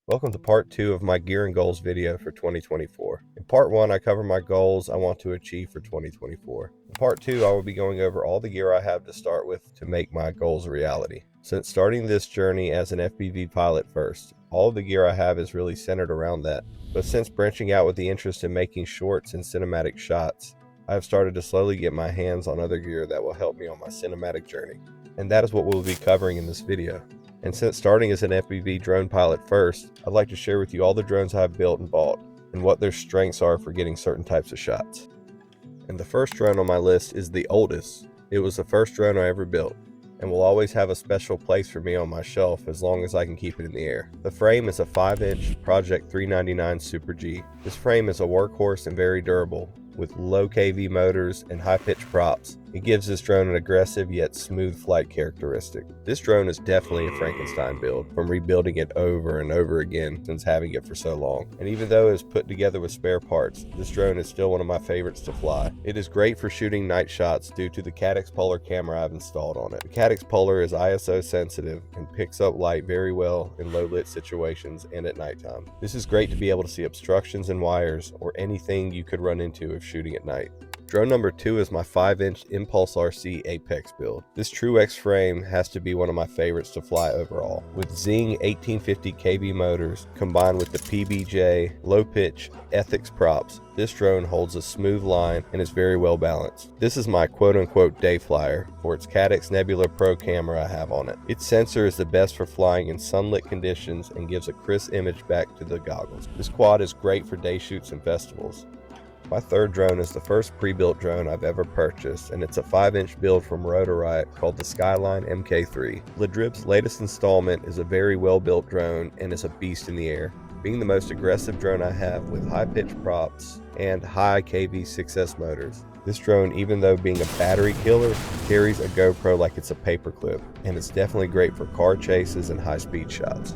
Welcome to part 2 of my gear and goals video for 2024. In part 1, I cover my goals I want to achieve for 2024. In part 2, I will be going over all the gear I have to start with to make my goals a reality. Since starting this journey as an FPV pilot first, all of the gear I have is really centered around that. But since branching out with the interest in making shorts and cinematic shots, I have started to slowly get my hands on other gear that will help me on my cinematic journey. And that is what we'll be covering in this video. And since starting as an FPV drone pilot first, I'd like to share with you all the drones I've built and bought, and what their strengths are for getting certain types of shots. And the first drone on my list is the oldest. It was the first drone I ever built, and will always have a special place for me on my shelf as long as I can keep it in the air. The frame is a 5-inch Project 399 Super G. This frame is a workhorse and very durable, with low kV motors and high-pitched props. It gives this drone an aggressive yet smooth flight characteristic. This drone is definitely a Frankenstein build, from rebuilding it over and over again since having it for so long. And even though it is put together with spare parts, this drone is still one of my favorites to fly. It is great for shooting night shots due to the Caddx Polar camera I've installed on it. The Caddx Polar is ISO sensitive and picks up light very well in low lit situations and at nighttime. This is great to be able to see obstructions and wires or anything you could run into if shooting at night. Drone number 2 is my 5-inch Impulse RC Apex build. This True X frame has to be one of my favorites to fly overall. With Zing 1850 kV motors combined with the PBJ low pitch Ethics props, this drone holds a smooth line and is very well balanced. This is my quote-unquote day flyer for its Caddx Nebula Pro camera I have on it. Its sensor is the best for flying in sunlit conditions and gives a crisp image back to the goggles. This quad is great for day shoots and festivals. My third drone is the first pre-built drone I've ever purchased, and it's a 5-inch build from Rotor Riot called the Skylight MK3. LeDrib's latest installment is a very well-built drone and is a beast in the air, being the most aggressive drone I have with high-pitched props and high kV 6S motors. This drone, even though being a battery killer, carries a GoPro like it's a paperclip, and it's definitely great for car chases and high-speed shots.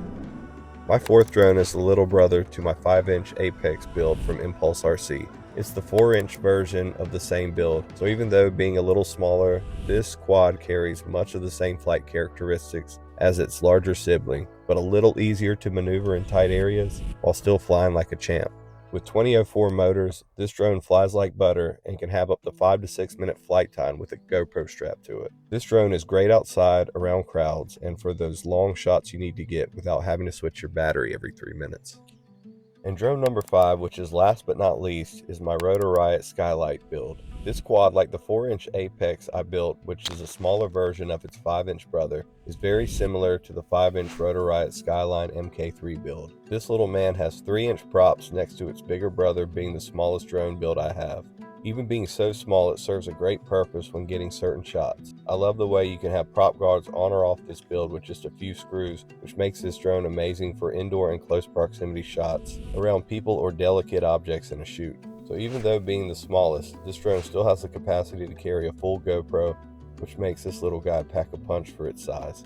My fourth drone is the little brother to my 5-inch Apex build from Impulse RC. It's the 4-inch version of the same build, so even though being a little smaller, this quad carries much of the same flight characteristics as its larger sibling, but a little easier to maneuver in tight areas while still flying like a champ. With 2004 motors, this drone flies like butter and can have up to 5 to 6 minute flight time with a GoPro strapped to it. This drone is great outside, around crowds, and for those long shots you need to get without having to switch your battery every 3 minutes. And drone number 5, which is last but not least, is my Rotor Riot Skylight build. This quad, like the 4-inch Apex I built, which is a smaller version of its 5-inch brother, is very similar to the 5-inch Rotor Riot Skyline MK3 build. This little man has 3-inch props next to its bigger brother being the smallest drone build I have. Even being so small, it serves a great purpose when getting certain shots. I love the way you can have prop guards on or off this build with just a few screws, which makes this drone amazing for indoor and close proximity shots around people or delicate objects in a shoot. So even though being the smallest, this drone still has the capacity to carry a full GoPro, which makes this little guy pack a punch for its size.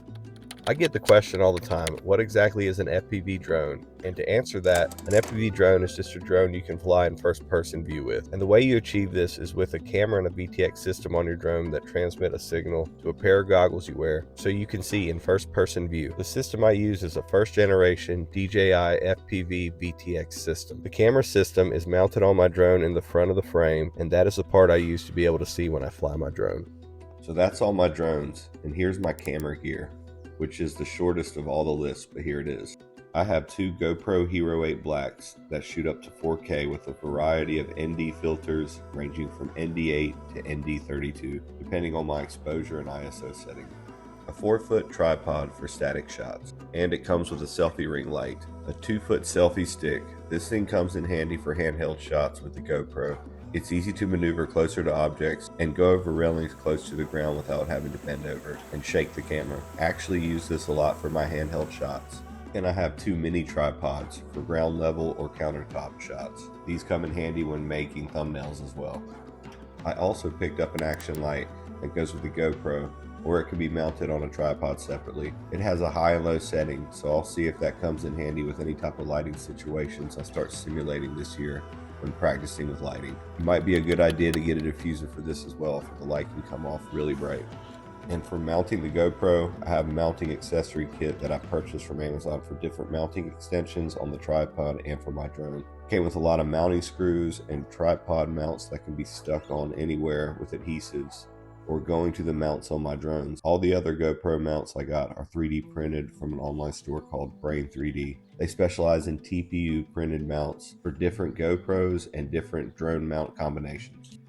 I get the question all the time, what exactly is an FPV drone? And to answer that, an FPV drone is just a drone you can fly in first-person view with. And the way you achieve this is with a camera and a VTX system on your drone that transmit a signal to a pair of goggles you wear so you can see in first-person view. The system I use is a first-generation DJI FPV VTX system. The camera system is mounted on my drone in the front of the frame, and that is the part I use to be able to see when I fly my drone. So that's all my drones, and here's my camera gear, which is the shortest of all the lists, but here it is. I have 2 GoPro Hero 8 Blacks that shoot up to 4K with a variety of ND filters ranging from ND8 to ND32, depending on my exposure and ISO setting. A 4-foot tripod for static shots, and it comes with a selfie ring light. A 2-foot selfie stick. This thing comes in handy for handheld shots with the GoPro. It's easy to maneuver closer to objects and go over railings close to the ground without having to bend over and shake the camera. I actually use this a lot for my handheld shots. And I have 2 mini tripods for ground level or countertop shots. These come in handy when making thumbnails as well. I also picked up an action light that goes with the GoPro, or it can be mounted on a tripod separately. It has a high and low setting, so I'll see if that comes in handy with any type of lighting situations I start simulating this year when practicing with lighting. It might be a good idea to get a diffuser for this as well, for the light can come off really bright. And for mounting the GoPro, I have a mounting accessory kit that I purchased from Amazon for different mounting extensions on the tripod and for my drone. It came with a lot of mounting screws and tripod mounts that can be stuck on anywhere with adhesives or going to the mounts on my drones. All the other GoPro mounts I got are 3D printed from an online store called Brain 3D. They specialize in TPU printed mounts for different GoPros and different drone mount combinations.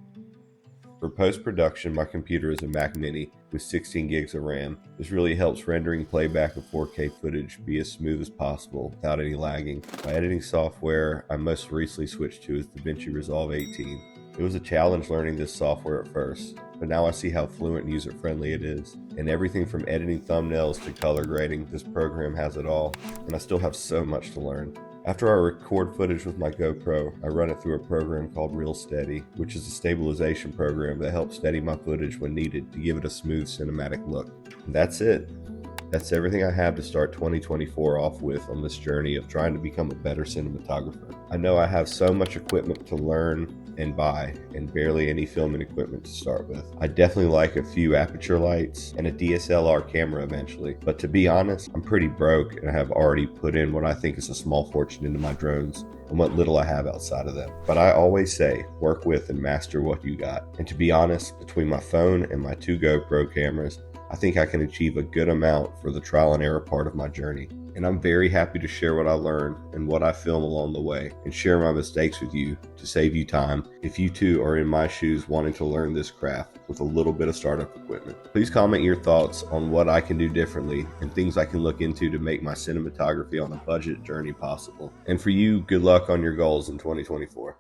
For post-production, my computer is a Mac Mini with 16 gigs of RAM. This really helps rendering playback of 4K footage be as smooth as possible without any lagging. My editing software I most recently switched to is DaVinci Resolve 18. It was a challenge learning this software at first, but now I see how fluent and user-friendly it is. And everything from editing thumbnails to color grading, this program has it all, and I still have so much to learn. After I record footage with my GoPro, I run it through a program called Real Steady, which is a stabilization program that helps steady my footage when needed to give it a smooth cinematic look. And that's it. That's everything I have to start 2024 off with on this journey of trying to become a better cinematographer. I know I have so much equipment to learn and buy, and barely any filming equipment to start with. I definitely like a few aperture lights and a DSLR camera eventually, but to be honest, I'm pretty broke and I have already put in what I think is a small fortune into my drones and what little I have outside of them. But I always say, work with and master what you got. And to be honest, between my phone and my 2 GoPro cameras, I think I can achieve a good amount for the trial and error part of my journey. And I'm very happy to share what I learned and what I film along the way and share my mistakes with you to save you time if you too are in my shoes wanting to learn this craft with a little bit of startup equipment. Please comment your thoughts on what I can do differently and things I can look into to make my cinematography on a budget journey possible. And for you, good luck on your goals in 2024.